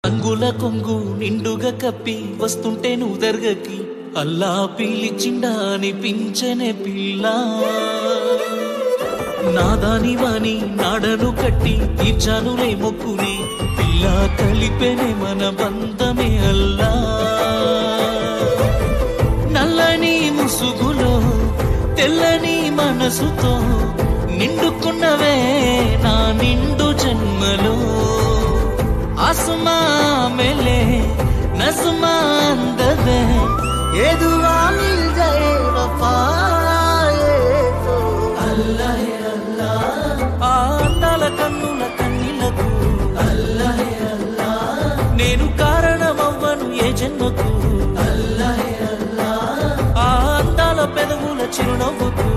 అంగుల కొంగు నిండుగా కప్పి వస్తుంటే నువ్వు దర్గకి అల్లా పిలిచిండా అనిపించనే పిల్ల నాదాని వాని నాడను కట్టి తీర్చానులే మొక్కుని పిల్ల కలిపెనే మన బంధమే అల్లా నల్లని ముసుగులో తెల్లని మనసుతో నిండుకున్నవే నా నిండు జన్మలో आसमां मिले नज़्मा अंदर ये दुआ मिल जाए वफाए तो अल्लाह अल्लाह अंदाल कन्नुल कन्निलकु अल्लाह अल्लाह नेनु कारणमव्वनु ए जन्मकु अल्लाह अल्लाह अंदाल पेदवुल चिरुनव्वुकु